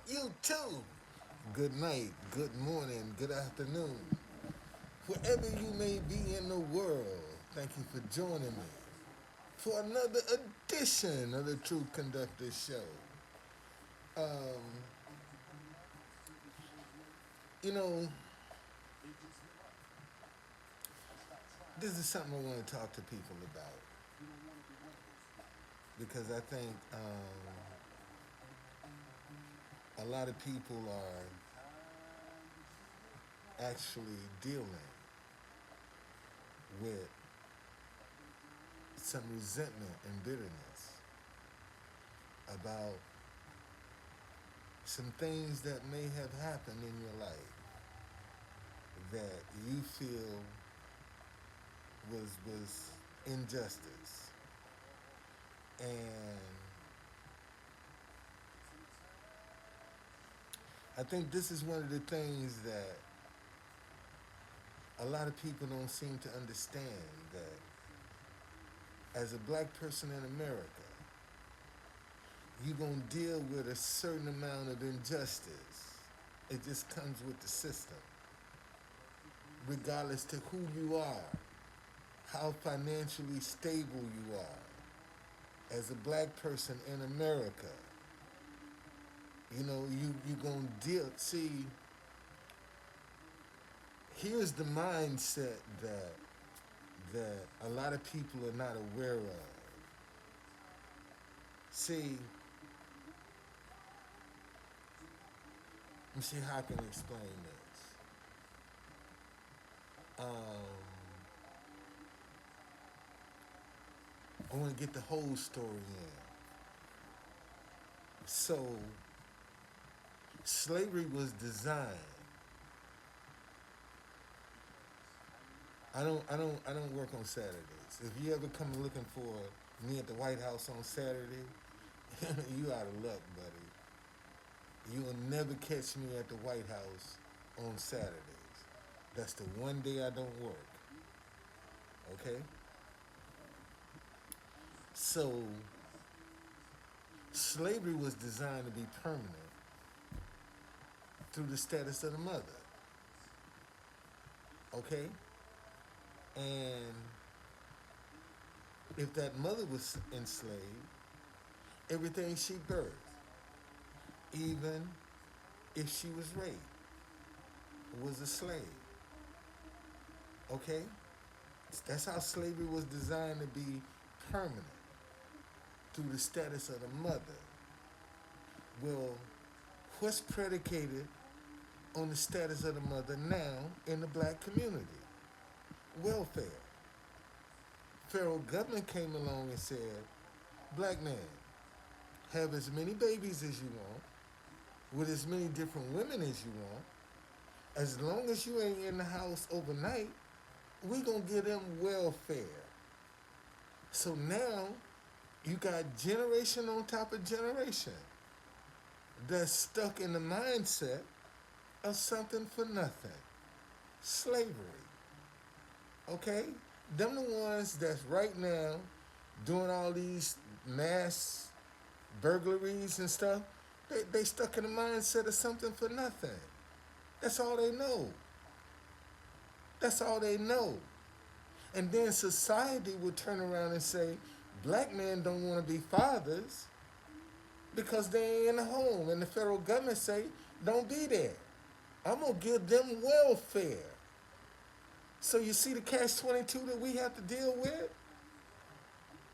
You too. Good night, good morning, good afternoon. Wherever you may be in the world, thank you for joining me for another edition of the Truth Conductor Show. Um, you know, this is something I want to talk to people about because I think a lot of people are actually dealing with some resentment and bitterness about some things that may have happened in your life that you feel was injustice. And I think this is one of the things that a lot of people don't seem to understand that as a black person in America, you're going to deal with a certain amount of injustice. It just comes with the system, regardless to who you are, how financially stable you are. As a black person in America, you going to deal. See, here's the mindset that a lot of people are not aware of. See, let me see how I can explain this. I want to get the whole story in. So, slavery was designed. I don't work on Saturdays. If you ever come looking for me at the White House on Saturday, you out of luck, buddy. You will never catch me at the White House on Saturdays. That's the one day I don't work. Okay? So, slavery was designed to be permanent through the status of the mother. Okay? And if that mother was enslaved, everything she birthed, even if she was raped, was a slave. Okay? That's how slavery was designed to be permanent through the status of the mother. Well, what's predicated on the status of the mother now in the black community? Welfare. Federal government came along and said, black man, have as many babies as you want, with as many different women as you want. As long as you ain't in the house overnight, we gonna give them welfare. So now you got generation on top of generation that's stuck in the mindset of something for nothing. Slavery. Okay? Them the ones that's right now doing all these mass burglaries and stuff. They stuck in the mindset of something for nothing. That's all they know. That's all they know. And then society would turn around and say, black men don't want to be fathers because they ain't in the home. And the federal government say, don't be there. I'm going to give them welfare. So you see the catch-22 that we have to deal with?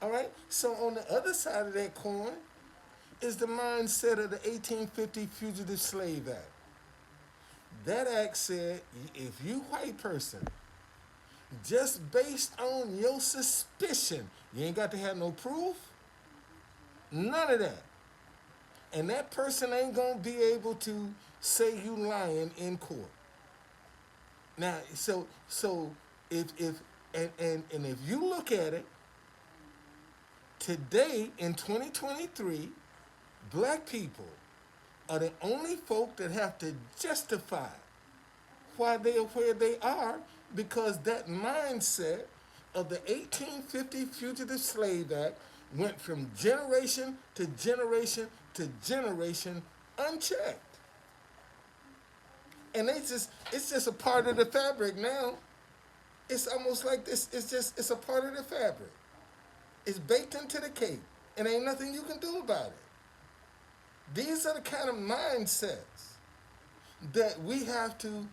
All right? So on the other side of that coin is the mindset of the 1850 Fugitive Slave Act. That act said, if you white person, just based on your suspicion, you ain't got to have no proof, none of that. And that person ain't gonna be able to say you lying in court. Now, so if and if you look at it, today in 2023, black people are the only folk that have to justify why they are where they are because that mindset of the 1850 Fugitive Slave Act went from generation to generation to generation unchecked. And it's just a part of the fabric now. It's almost like this. It's a part of the fabric. It's baked into the cake, and ain't nothing you can do about it. These are the kind of mindsets that we have to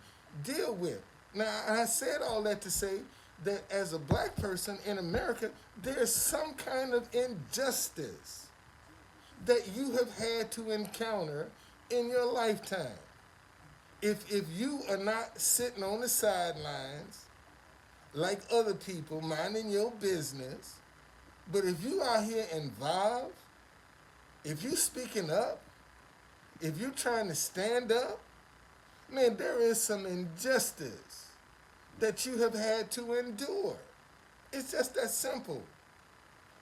deal with. Now, I said all that to say that as a black person in America, there's some kind of injustice that you have had to encounter in your lifetime. If you are not sitting on the sidelines like other people minding your business, but if you out here involved, if you speaking up, if you're trying to stand up, man, there is some injustice that you have had to endure. It's just that simple.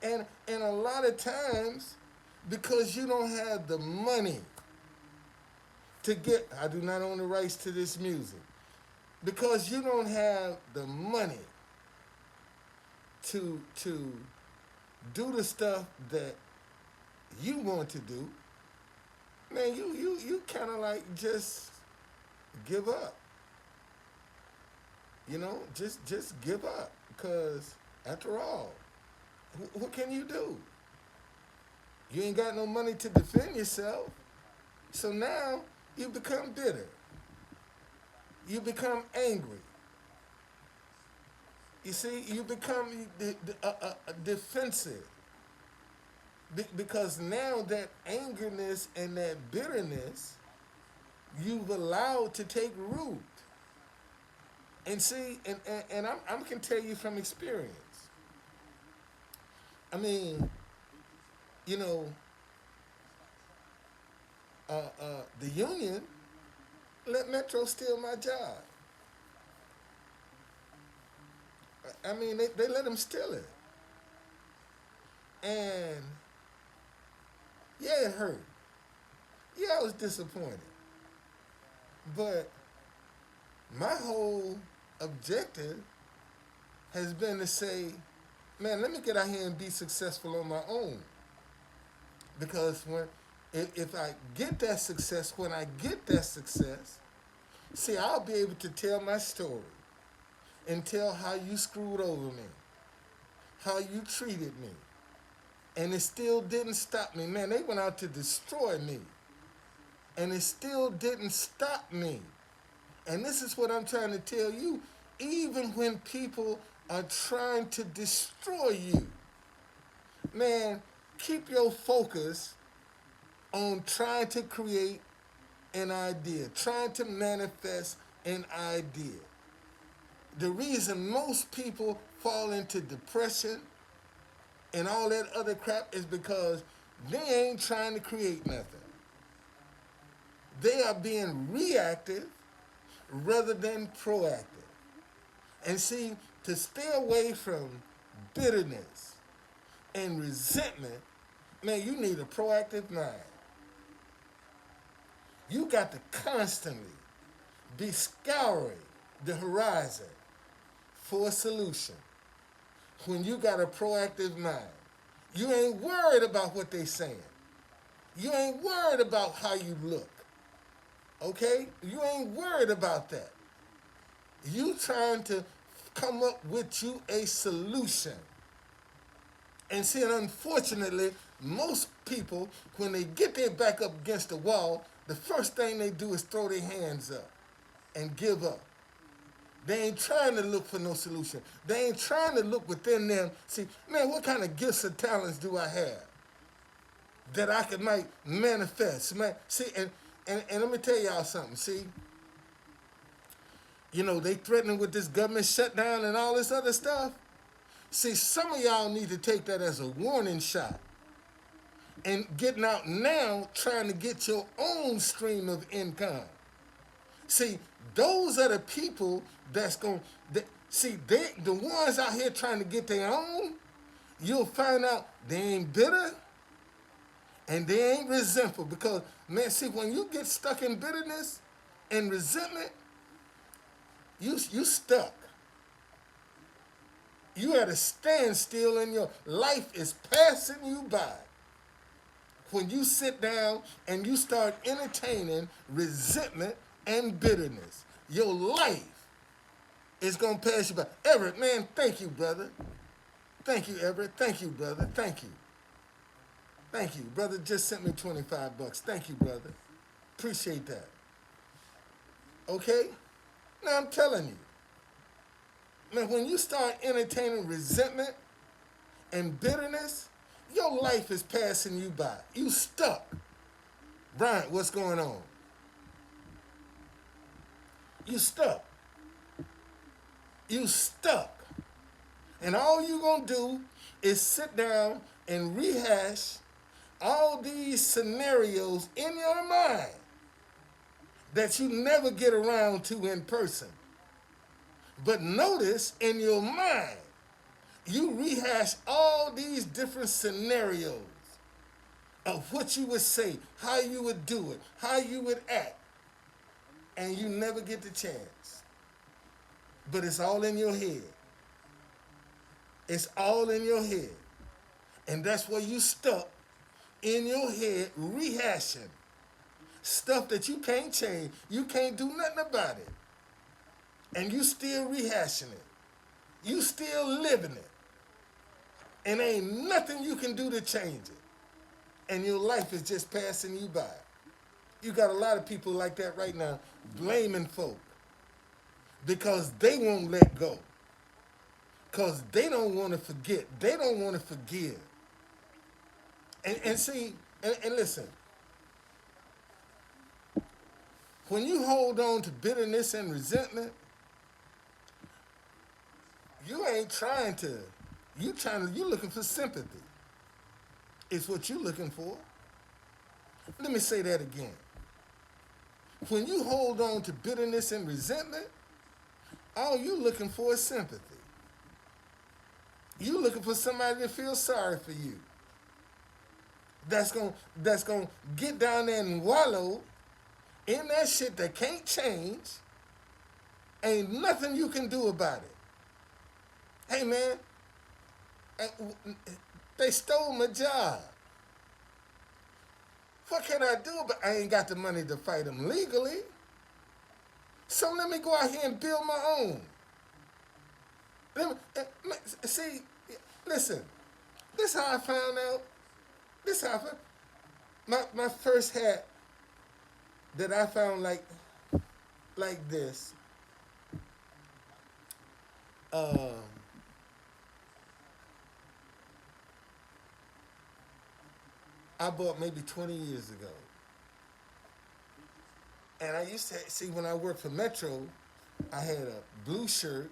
And a lot of times, because you don't have the money to get, I do not own the rights to this music, because you don't have the money to do the stuff that you want to do, man, you kind of like just give up. You know, just give up, because after all, what can you do? You ain't got no money to defend yourself. So now you become bitter. You become angry. You see, you become defensive. Because now that angerness and that bitterness, you've allowed to take root. And see, and I can tell you from experience. I mean, you know, the union let Metro steal my job. I mean, they let them steal it. And yeah, it hurt. Yeah, I was disappointed. But my whole objective has been to say, man, let me get out here and be successful on my own. Because if I get that success, when I get that success, see, I'll be able to tell my story and tell how you screwed over me, how you treated me. And it still didn't stop me. Man, they went out to destroy me. And it still didn't stop me. And this is what I'm trying to tell you. Even when people are trying to destroy you, man, keep your focus on trying to create an idea, trying to manifest an idea. The reason most people fall into depression and all that other crap is because they ain't trying to create nothing. They are being reactive rather than proactive. And see, to stay away from bitterness and resentment, man, you need a proactive mind. You got to constantly be scouring the horizon for a solution. When you got a proactive mind, you ain't worried about what they saying. You ain't worried about how you look. Okay? You ain't worried about that. You trying to come up with you a solution. And see, and unfortunately, most people, when they get their back up against the wall, the first thing they do is throw their hands up and give up. They ain't trying to look for no solution. They ain't trying to look within them. See, man, what kind of gifts and talents do I have that I might manifest? Man, see, and let me tell y'all something. See, you know, they threatening with this government shutdown and all this other stuff. See, some of y'all need to take that as a warning shot and getting out now trying to get your own stream of income. See, those are the people that's going to, see, the ones out here trying to get their own, you'll find out they ain't bitter and they ain't resentful. Because, man, see, when you get stuck in bitterness and resentment, you stuck. You at a standstill and your life is passing you by. when you sit down and you start entertaining resentment and bitterness, your life is going to pass you by. Everett, man, thank you, brother. Thank you, Everett. Thank you, brother. Thank you. Thank you. Brother just sent me 25 bucks. Thank you, brother. Appreciate that. Okay? Now I'm telling you, man, when you start entertaining resentment and bitterness, your life is passing you by. You stuck. Bryant, what's going on? You stuck. You stuck. And all you gonna do is sit down and rehash all these scenarios in your mind that you never get around to in person. But notice in your mind, you rehash all these different scenarios of what you would say, how you would do it, how you would act, and you never get the chance. But it's all in your head. It's all in your head. And that's where you stuck in your head rehashing stuff that you can't change. You can't do nothing about it. And you still rehashing it. You still living it. And ain't nothing you can do to change it. And your life is just passing you by. You got a lot of people like that right now blaming folk because they won't let go. Because they don't want to forget. They don't want to forgive. And see, and listen, when you hold on to bitterness and resentment, you ain't trying to, you looking for sympathy. It's what you looking for. Let me say that again. When you hold on to bitterness and resentment, all you looking for is sympathy. You looking for somebody to feel sorry for you. That's gonna get down there and wallow in that shit that can't change. Ain't nothing you can do about it. Hey man, they stole my job. What can I do? But I ain't got the money to fight them legally. So let me go out here and build my own. See, listen, this how I found out. This how I found my first hat that I found like this. I bought maybe 20 years ago. And I used to see when I worked for Metro, I had a blue shirt,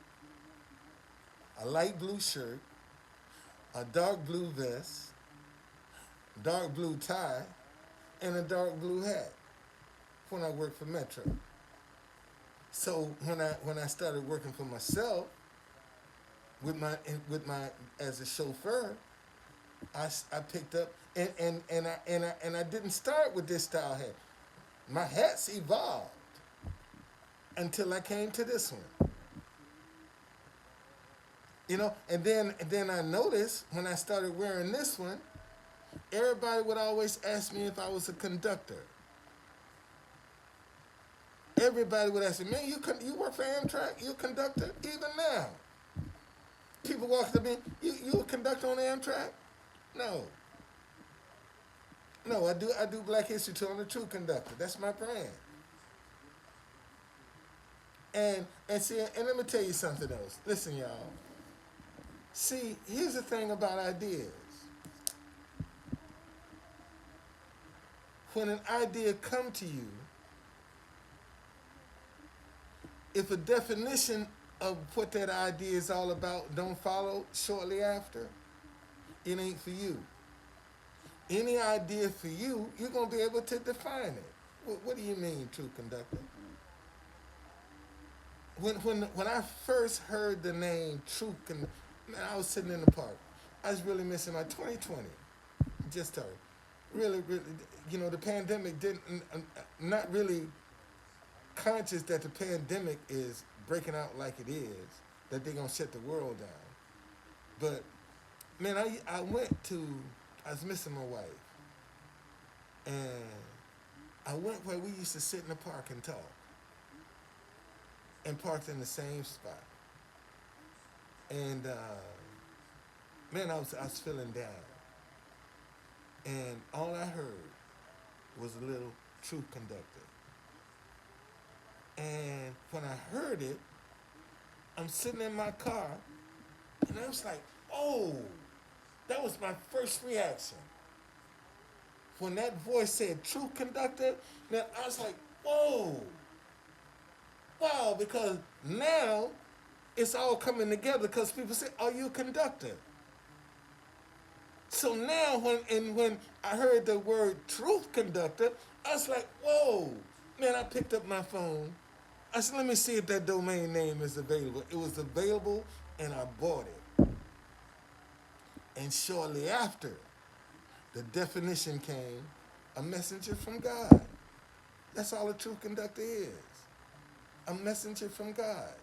a light blue shirt, a dark blue vest, dark blue tie, and a dark blue hat when I worked for Metro. So when I started working for myself with my as a chauffeur, I picked up and I didn't start with this style hat. My hats evolved until I came to this one. You know, and then I noticed when I started wearing this one, everybody would always ask me if I was a conductor. Everybody would ask me, man, you work for Amtrak? You a conductor? Even now. People walk up to me, you a conductor on Amtrak? No. No, I do Black History Tour on the True Conductor. That's my brand. And see, and let me tell you something else. Listen, y'all. See, here's the thing about ideas. When an idea come to you, if a definition of what that idea is all about don't follow shortly after, it ain't for you. Any idea for you, you're going to be able to define it. What do you mean, True Conductor? When I first heard the name True Conductor, man, I was sitting in the park. I was really missing my 2020. Just started. Really, you know, the pandemic not really conscious that the pandemic is breaking out like it is, that they're going to shut the world down. But, man, I was missing my wife. And I went where we used to sit in the park and talk, and parked in the same spot. And man, I was feeling down, and all I heard was a little truth conductor. And when I heard it, I'm sitting in my car, and I was like, "Oh!" That was my first reaction when that voice said "truth conductor." Then I was like, "Whoa, wow!" Because now it's all coming together. Because people say, "Are you a conductor?" So now, when I heard the word truth conductor, I was like, whoa. Man, I picked up my phone. I said, let me see if that domain name is available. It was available, and I bought it. And shortly after, the definition came, a messenger from God. That's all a truth conductor is. A messenger from God.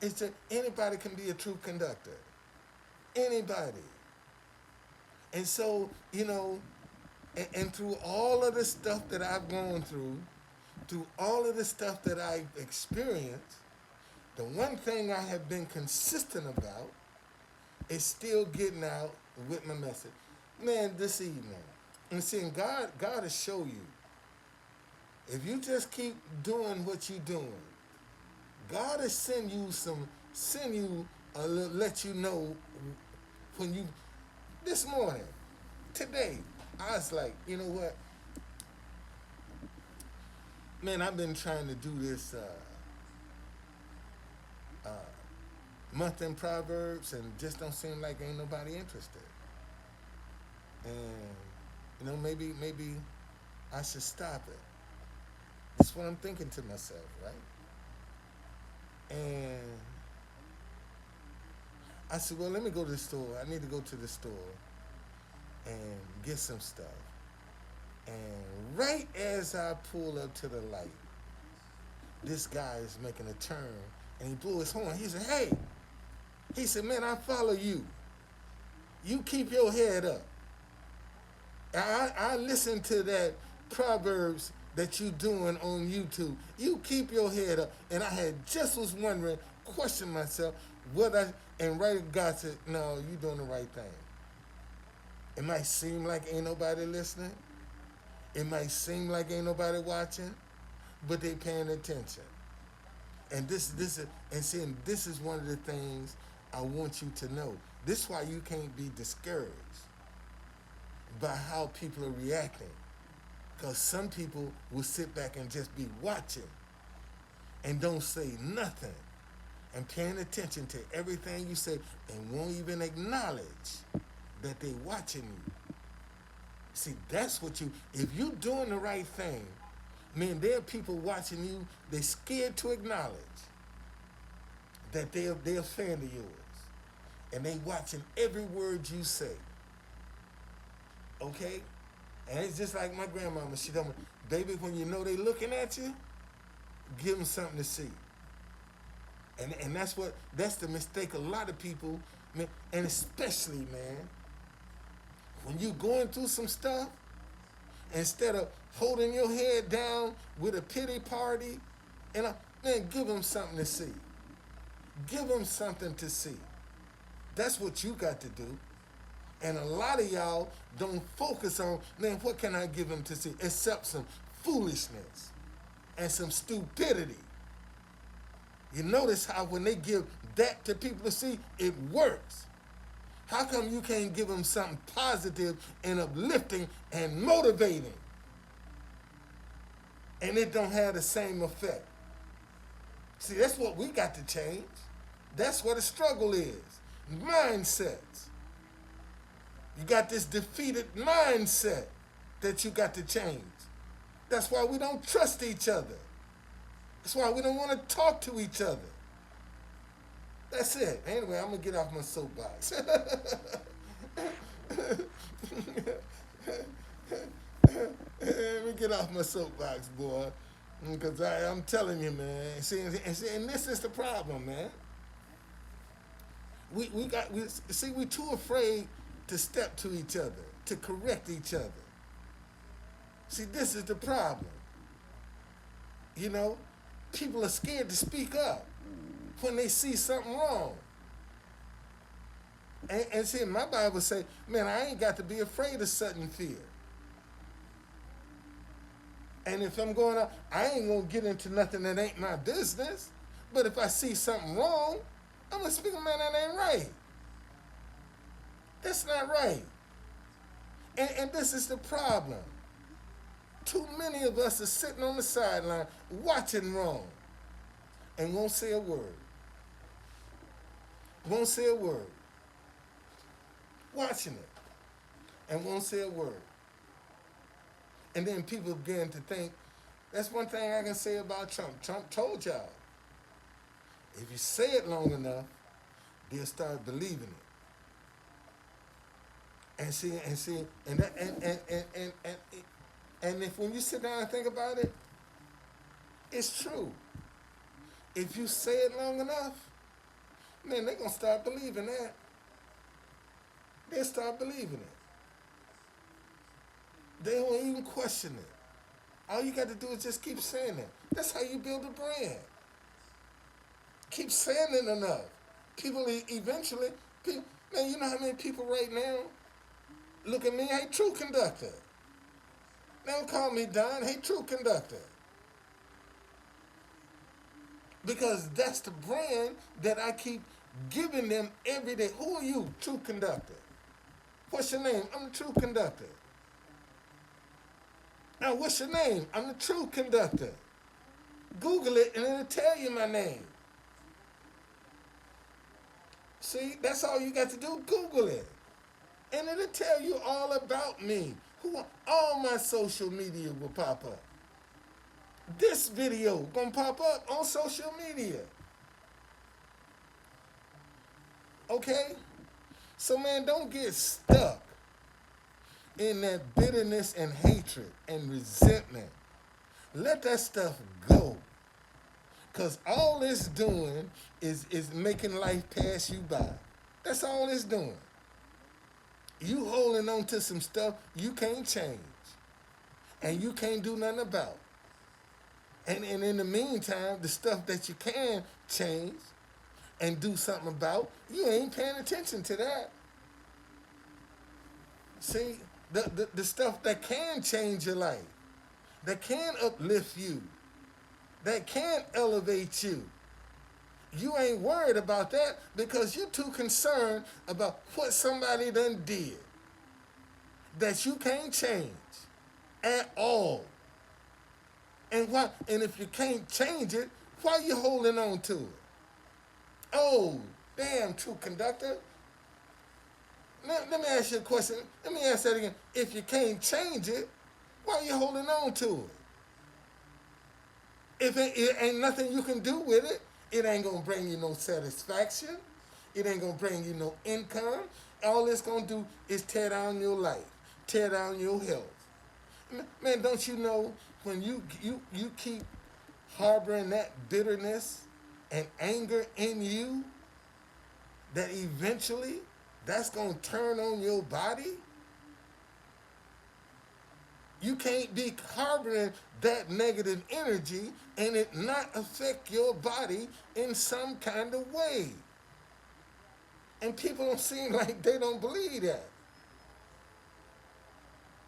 It's that anybody can be a truth conductor. Anybody. And so, and through all of the stuff that I've gone through all of the stuff that I've experienced, the one thing I have been consistent about is still getting out with my message. Man, this evening, and seeing God will show you. If you just keep doing what you're doing, God will send you, let you know when you, this morning, today, I was like, you know what? Man, I've been trying to do this month in Proverbs, and just don't seem like ain't nobody interested. And maybe I should stop it. That's what I'm thinking to myself, right? And I said, well, let me go to the store. I need to go to the store and get some stuff. And right as I pull up to the light, this guy is making a turn, and he blew his horn. He said, hey, he said, man, I follow you. You keep your head up. I listen to that Proverbs that you doing on YouTube. You keep your head up. And I had just was wondering, question myself, and right God said, no, you doing the right thing. It might seem like ain't nobody listening. It might seem like ain't nobody watching, but they paying attention. And this is one of the things I want you to know. This is why you can't be discouraged by how people are reacting. Because some people will sit back and just be watching and don't say nothing and paying attention to everything you say and won't even acknowledge that they're watching you. See, that's what if you're doing the right thing, man, there are people watching you, they're scared to acknowledge that they're a fan of yours. And they watching every word you say. Okay? And it's just like my grandmama, she told me, baby, when you know they looking at you, give them something to see. And that's the mistake a lot of people, man, and especially, man, when you going through some stuff, instead of holding your head down with a pity party, man, give them something to see. Give them something to see. That's what you got to do. And a lot of y'all don't focus on, man, what can I give them to see? Except some foolishness and some stupidity. You notice how when they give that to people to see, it works. How come you can't give them something positive and uplifting and motivating? And it don't have the same effect. See, that's what we got to change. That's what the struggle is. Mindsets. You got this defeated mindset that you got to change. That's why we don't trust each other. That's why we don't want to talk to each other. That's it. Anyway, I'm going to get off my soapbox. Let me get off my soapbox, boy. Because I'm telling you, man. See, and this is the problem, man. We're too afraid to step to each other, to correct each other. See, this is the problem. You know, people are scared to speak up when they see something wrong. And see, my Bible say, man, I ain't got to be afraid of sudden fear. And if I'm going out, I ain't gonna get into nothing that ain't my business. But if I see something wrong, I'm gonna speak, man, that ain't right. That's not right. And this is the problem. Too many of us are sitting on the sideline watching wrong and won't say a word. Won't say a word. Watching it and won't say a word. And then people begin to think, that's one thing I can say about Trump. Trump told y'all, if you say it long enough, they'll start believing it. And if when you sit down and think about it, it's true. If you say it long enough, man, they're gonna start believing that. They'll start believing it. They won't even question it. All you got to do is just keep saying it. That's how you build a brand. Keep saying it enough. People eventually, man, you know how many people right now look at me, hey, True Conductor. They don't call me Don, hey, True Conductor. Because that's the brand that I keep giving them every day. Who are you, True Conductor? What's your name? I'm the True Conductor. Now, what's your name? I'm the True Conductor. Google it and it'll tell you my name. See, that's all you got to do. Google it. And it'll tell you all about me. All my social media will pop up. This video gonna pop up on social media. Okay? So, man, don't get stuck in that bitterness and hatred and resentment. Let that stuff go. Because all it's doing is making life pass you by. That's all it's doing. You holding on to some stuff you can't change. And you can't do nothing about. And in the meantime, the stuff that you can change and do something about, you ain't paying attention to that. See, the stuff that can change your life, that can uplift you, that can elevate you, you ain't worried about that because you're too concerned about what somebody done did that you can't change at all. And if you can't change it, why are you holding on to it? Oh, damn, True Conductor. Let me ask you a question. Let me ask that again. If you can't change it, why are you holding on to it? If it ain't nothing you can do with it, it ain't going to bring you no satisfaction. It ain't going to bring you no income. All it's going to do is tear down your life, tear down your health. Man, don't you know when you keep harboring that bitterness and anger in you, that eventually that's going to turn on your body? You can't be harboring that negative energy and it not affect your body in some kind of way. And people don't seem like they don't believe that.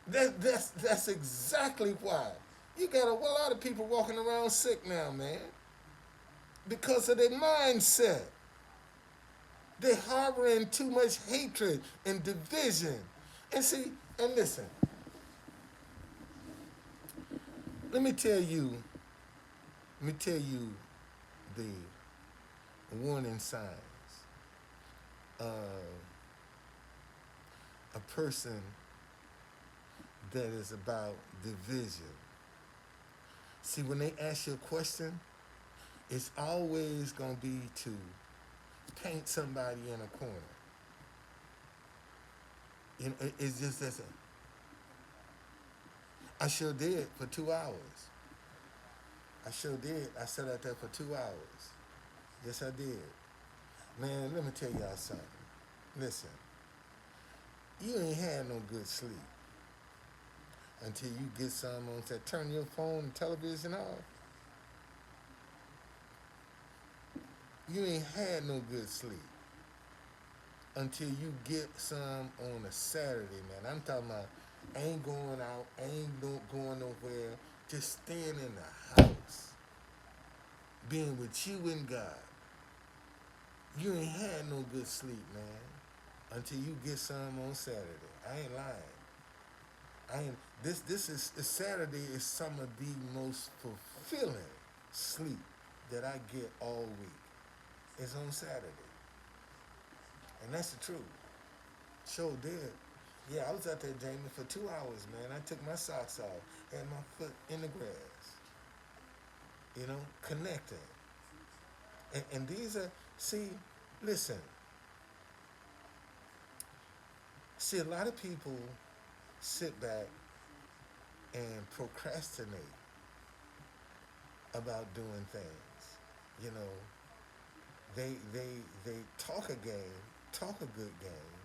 That's exactly why. You got a lot of people walking around sick now, man. Because of their mindset. They're harboring too much hatred and division. And see, and listen. Let me tell you the warning signs of a person that is about division. See, when they ask you a question, it's always going to be to paint somebody in a corner. You know, it's just that. I sure did for 2 hours. I sure did. I sat out there for 2 hours. Yes, I did. Man, let me tell y'all something. Listen, you ain't had no good sleep. until you get some on set. Turn your phone and television off. You ain't had no good sleep until you get some on a Saturday, man. I'm talking about ain't going out, ain't no, going nowhere, just staying in the house, being with you and God. You ain't had no good sleep, man, until you get some on Saturday. I ain't lying. I ain't. This is Saturday is some of the most fulfilling sleep that I get all week. It's on Saturday, and that's the truth. Sure did. Yeah, I was out there, Jamie, for 2 hours, man. I took my socks off, had my foot in the grass, connecting. And these are, see, listen, see, a lot of people sit back and procrastinate about doing things. You know, they talk a good game,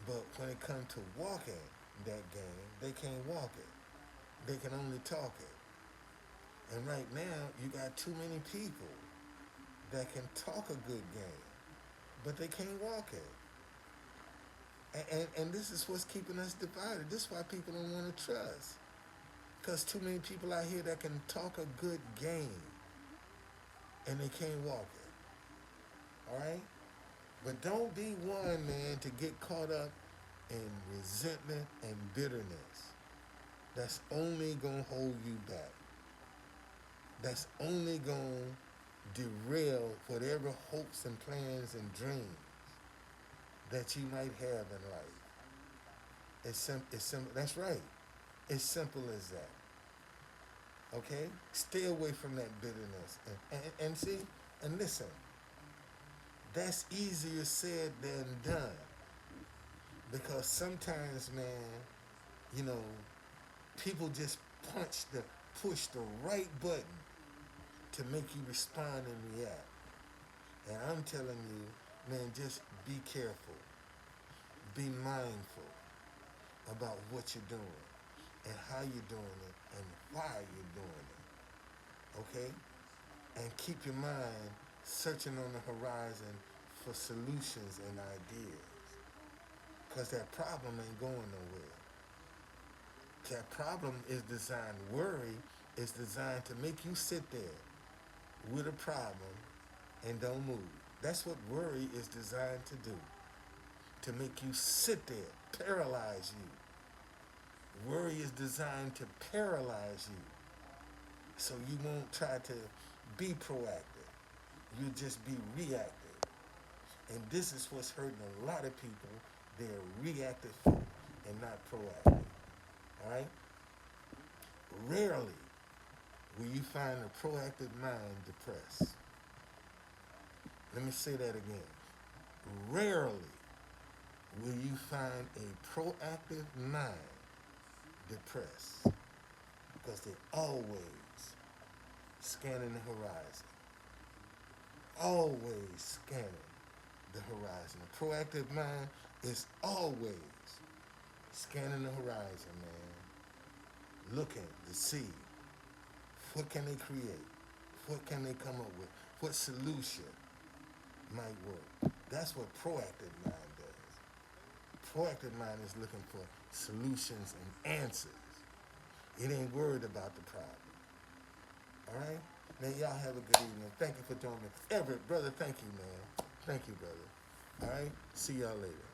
but when it comes to walking that game, they can't walk it. They can only talk it. And right now, you got too many people that can talk a good game, but they can't walk it. And this is what's keeping us divided. This is why people don't want to trust. Because too many people out here that can talk a good game, and they can't walk it. All right? But don't be one, man, to get caught up in resentment and bitterness. That's only going to hold you back. That's only going to derail whatever hopes and plans and dreams that you might have in life. It's simple. That's right. It's simple as that. Okay? Stay away from that bitterness. And see, and listen, that's easier said than done. Because sometimes, man, you know, people just push the right button to make you respond and react. And I'm telling you, man, just be careful. Be mindful about what you're doing and how you're doing it and why you're doing it. Okay? And keep your mind searching on the horizon for solutions and ideas. Because that problem ain't going nowhere. That problem is designed, worry is designed to make you sit there with a problem and don't move. That's what worry is designed to do. To make you sit there, paralyze you. Worry is designed to paralyze you. So you won't try to be proactive. You just be reactive. And this is what's hurting a lot of people. They're reactive and not proactive. All right? Rarely will you find a proactive mind depressed. Let me say that again. Rarely will you find a proactive mind depressed, because they're always scanning the horizon. Always scanning the horizon. A proactive mind is always scanning the horizon, man. Looking to see what can they create, what can they come up with, what solution might work. That's what proactive mind does. Proactive mind is looking for solutions and answers. It ain't worried about the problem. All right? Now, y'all have a good evening. Thank you for joining me. Everett, brother, thank you, man. Thank you, brother. All right? See y'all later.